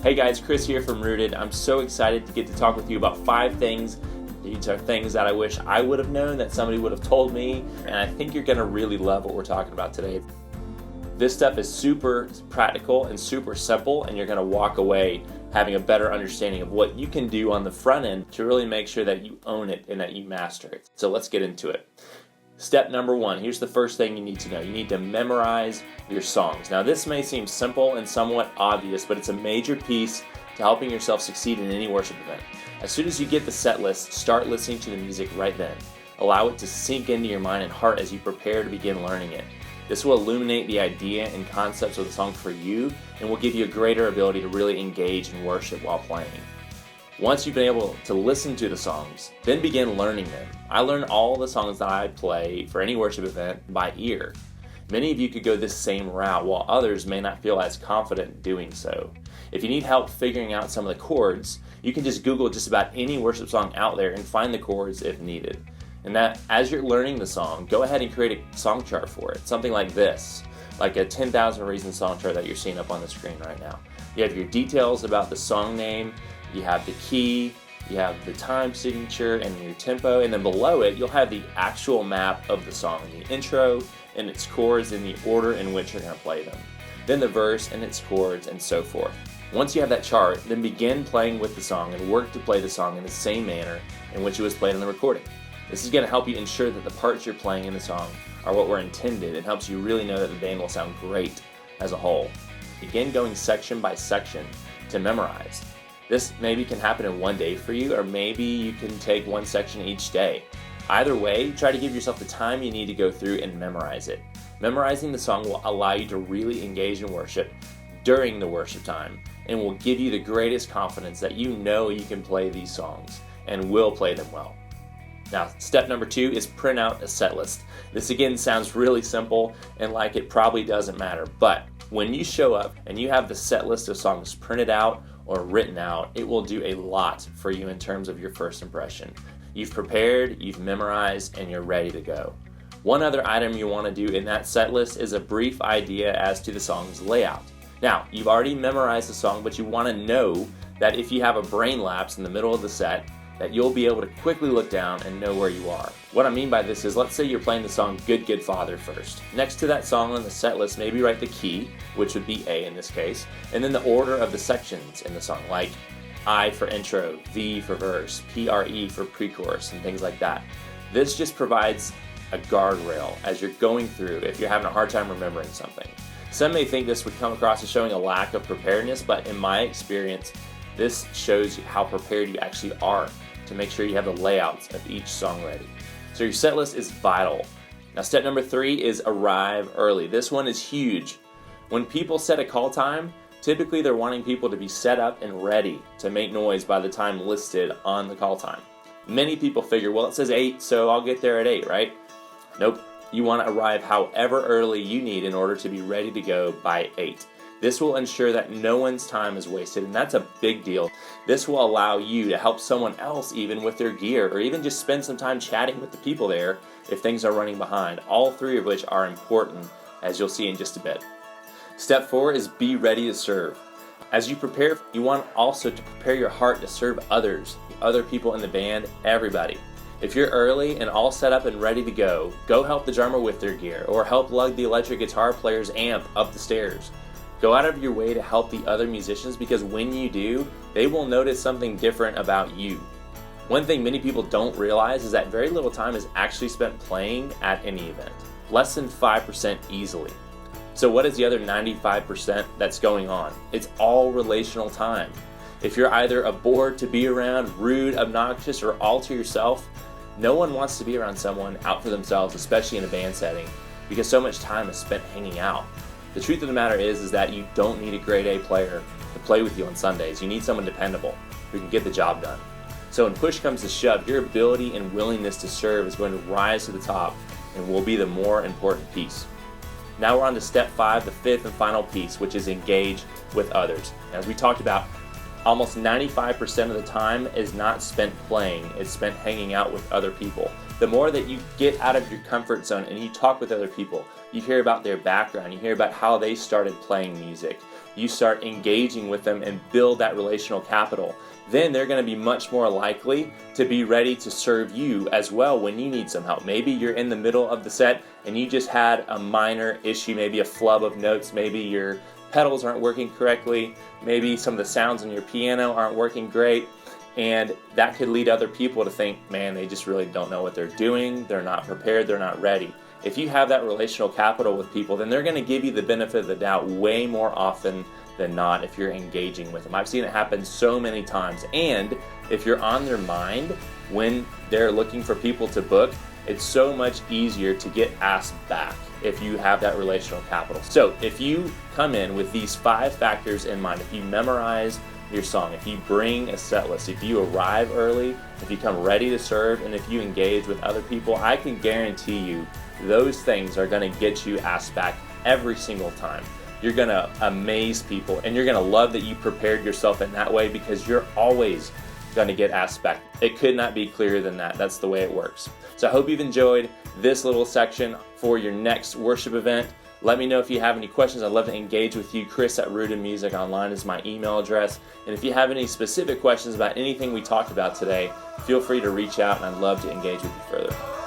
Hey guys, Chris here from Rooted. I'm so excited to get to talk with you about 5 things. These are things that I wish I would have known, that somebody would have told me, and I think you're going to really love what we're talking about today. This stuff is super practical and super simple, and you're going to walk away having a better understanding of what you can do on the front end to really make sure that you own it and that you master it. So let's get into it. Step number 1, here's the first thing you need to know. You need to memorize your songs. Now this may seem simple and somewhat obvious, but it's a major piece to helping yourself succeed in any worship event. As soon as you get the set list, start listening to the music right then. Allow it to sink into your mind and heart as you prepare to begin learning it. This will illuminate the idea and concepts of the song for you and will give you a greater ability to really engage in worship while playing. Once you've been able to listen to the songs, then begin learning them. I learn all the songs that I play for any worship event by ear. Many of you could go this same route, while others may not feel as confident doing so. If you need help figuring out some of the chords, you can just Google just about any worship song out there and find the chords if needed. And that, as you're learning the song, go ahead and create a song chart for it. Something like this, like a 10,000 Reasons song chart that you're seeing up on the screen right now. You have your details about the song name, you have the key, you have the time signature and your tempo, and then below it you'll have the actual map of the song, the intro and its chords in the order in which you're going to play them, then the verse and its chords, and so forth. Once you have that chart, then begin playing with the song and work to play the song in the same manner in which it was played in the recording. This is going to help you ensure that the parts you're playing in the song are what were intended and helps you really know that the band will sound great as a whole. Begin going section by section to memorize. This maybe can happen in one day for you, or maybe you can take one section each day. Either way, try to give yourself the time you need to go through and memorize it. Memorizing the song will allow you to really engage in worship during the worship time and will give you the greatest confidence that you know you can play these songs and will play them well. Now, step number 2 is print out a set list. This again sounds really simple and like it probably doesn't matter, but when you show up and you have the set list of songs printed out or written out, it will do a lot for you in terms of your first impression. You've prepared, you've memorized, and you're ready to go. One other item you want to do in that set list is a brief idea as to the song's layout. Now, you've already memorized the song, but you want to know that if you have a brain lapse in the middle of the set, that you'll be able to quickly look down and know where you are. What I mean by this is, let's say you're playing the song Good Good Father first. Next to that song on the set list, maybe write the key, which would be A in this case, and then the order of the sections in the song, like I for intro, V for verse, PRE for pre-chorus, and things like that. This just provides a guardrail as you're going through if you're having a hard time remembering something. Some may think this would come across as showing a lack of preparedness, but in my experience, this shows you how prepared you actually are to make sure you have the layouts of each song ready. So your set list is vital. Now step number 3 is arrive early. This one is huge. When people set a call time, typically they're wanting people to be set up and ready to make noise by the time listed on the call time. Many people figure, well, it says 8, so I'll get there at 8, right? Nope. You want to arrive however early you need in order to be ready to go by 8. This will ensure that no one's time is wasted, and that's a big deal. This will allow you to help someone else even with their gear, or even just spend some time chatting with the people there if things are running behind, all 3 of which are important, as you'll see in just a bit. Step 4 is be ready to serve. As you prepare, you want also to prepare your heart to serve others, other people in the band, everybody. If you're early and all set up and ready to go help the drummer with their gear, or help lug the electric guitar player's amp up the stairs. Go out of your way to help the other musicians, because when you do, they will notice something different about you. One thing many people don't realize is that very little time is actually spent playing at any event. Less than 5% easily. So what is the other 95% that's going on? It's all relational time. If you're either a bore to be around, rude, obnoxious, or all to yourself, no one wants to be around someone out for themselves, especially in a band setting, because so much time is spent hanging out. The truth of the matter is that you don't need a grade A player to play with you on Sundays. You need someone dependable who can get the job done. So when push comes to shove, your ability and willingness to serve is going to rise to the top and will be the more important piece. Now we're on to step 5, the 5th and final piece, which is engage with others. As we talked about, almost 95% of the time is not spent playing, it's spent hanging out with other people. The more that you get out of your comfort zone and you talk with other people, you hear about their background, you hear about how they started playing music, you start engaging with them and build that relational capital, then they're going to be much more likely to be ready to serve you as well when you need some help. Maybe you're in the middle of the set and you just had a minor issue, maybe a flub of notes, maybe your pedals aren't working correctly, maybe some of the sounds on your piano aren't working great, and that could lead other people to think, man, they just really don't know what they're doing, they're not prepared, they're not ready. If you have that relational capital with people, then they're going to give you the benefit of the doubt way more often than not if you're engaging with them. I've seen it happen so many times. And if you're on their mind when they're looking for people to book, it's so much easier to get asked back if you have that relational capital. So if you come in with these 5 factors in mind, if you memorize your song, if you bring a set list, if you arrive early, if you come ready to serve, and if you engage with other people, I can guarantee you those things are going to get you asked back every single time. You're going to amaze people, and you're going to love that you prepared yourself in that way, because you're always going to get asked back. It could not be clearer than that. That's the way it works. So I hope you've enjoyed this little section for your next worship event. Let me know if you have any questions. I'd love to engage with you. Chris@RootedMusicOnline is my email address. And if you have any specific questions about anything we talked about today, feel free to reach out, and I'd love to engage with you further.